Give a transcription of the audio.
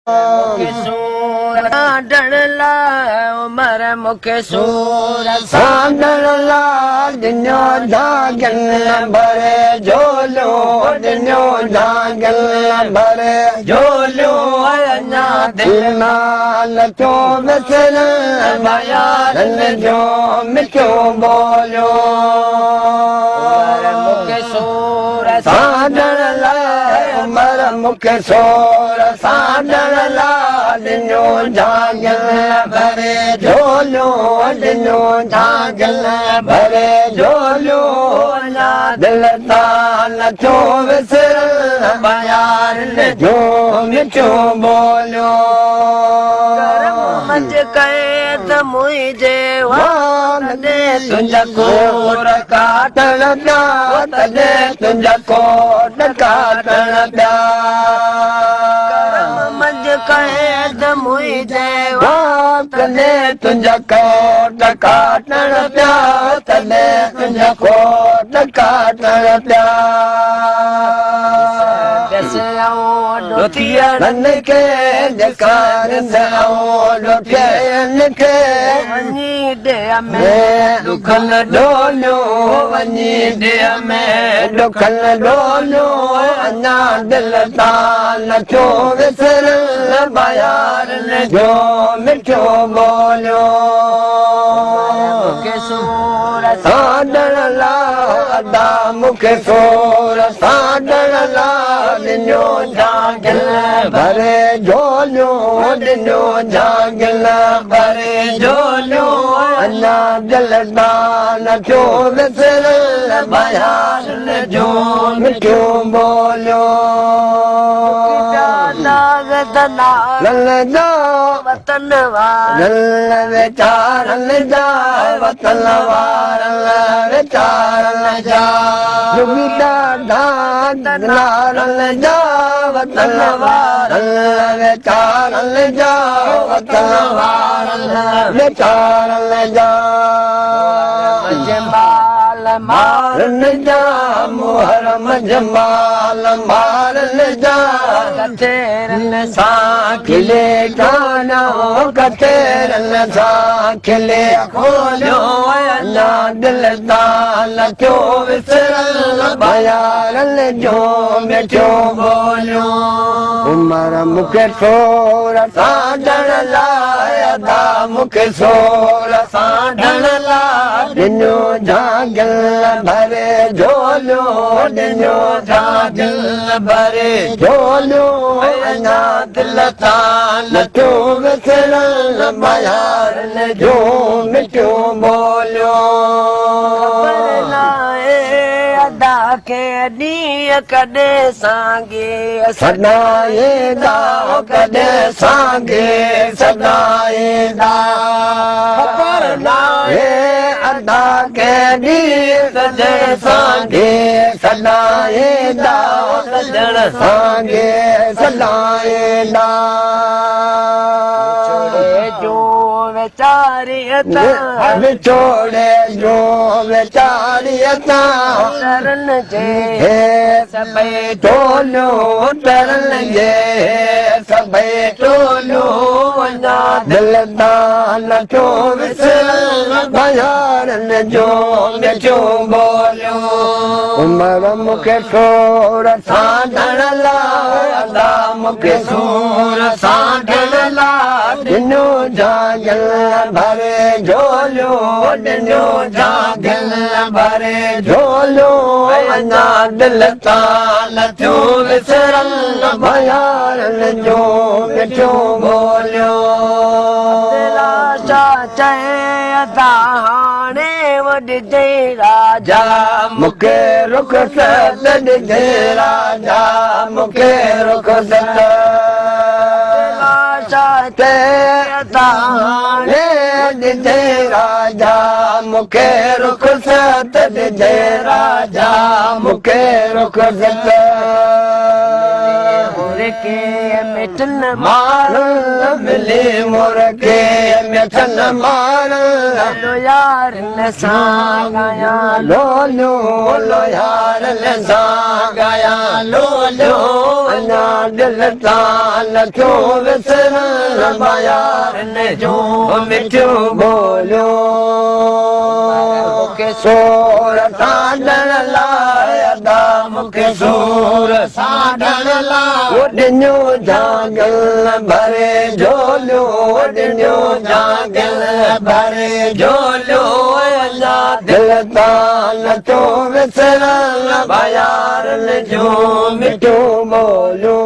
मुखे सूर साडण ला उमर मुखे सूर साडण ला दिनो जागन भरे झोलो दिनो जागन भरे झोलो अञा दिल नाल तो विसर बयान जो मिठो बोलो मुखे सूर साडण ला उमर मुखे सूर साडण ला दिनो जागन भरे झोलो दिनो जागन भरे झोलो दिल ताल जो विसर बयान जो मिठो बोलो मज कैद मुझे वान दे तुझा कोर काटण प्या तदे तुझा कोट काटण प्या मज कैद मुझे वान तदे तुझा कोट काटण प्या तदे तुझा कोट काटण प्या नन के जकार के वञी डेह में मैं दुखन डोलो वनी दिया में दुखन डोलो अन्ना दिल ताल जो विसर बयार जो मिठो बोलो मुखे सूर साडण ला अदा मुखे सूर साडण ला दिनो जागल भरे झोलो दिनो जागल भरे झोलो अन्ना दिल दान जो विसर बयान जो मिठो बोलो लल जा वतन वार लल बेचार जा वतन वार बेचार जा जुबिता धान लल जा वतन वार बेचार जा वतन वार बेचार जा जमाल मारन जा मुहरम जमाल मारन जा कथेरन सा खिले गाना कथेरन सा खिले खोलो ना दिल ताल जो विसरल बयारल जो मिठो बोलो उमर मुखे सोर साडण ला अदा मुखे सोर साडण ला दिनो जागल भरे झोलो दिनो जागल भरे झोलो अन्ना दिल ताल जो विसरल बयारल जो मिठो बोलो अदा के ॾींहं कॾे सांगे सदाए दा कदे सांगे सदाए दा पर नाए अदा के दी कदे सांगे सदाए दा सजण सांगे सदाए दा जो वेचारियता विछोड़े जो वेचारियता तरन जे हे सबे टोलो तरन जे सबे टोलो वना दिल दान जो विसर बयारन जो मिठो बोलो उमर मुखे सोर साडण ला अदा मुखे सोर साडण ला दिनो जागल भरे झोलो दिनो जागल भरे झोलो अन्ना दिल ताल जो विसरल बयारल जो मिठो बोलो अदा हाणे वॾे राजा मुखे रुख सत ॾिजे राजा मुखे रुख सत अदा हाणे ॾिजे राजा मुखे रुख सत ॾिजे राजा मुखे रुख सत के मिठन मार मिली मुर्गे मिठन मार लो यार न सागाया लो लो लो यार लसा गया लो लो अना दिल ताल क्यों विसर यार ने जो मिठो बोलो के सोर साडन लायदा मुखे सोर साडन ला ओडन्यो जागल भरे झोलो ओडन्यो जागल भरे झोलो अल्लाह दिल ताल तो विसर यार ने जो मिठो बोलो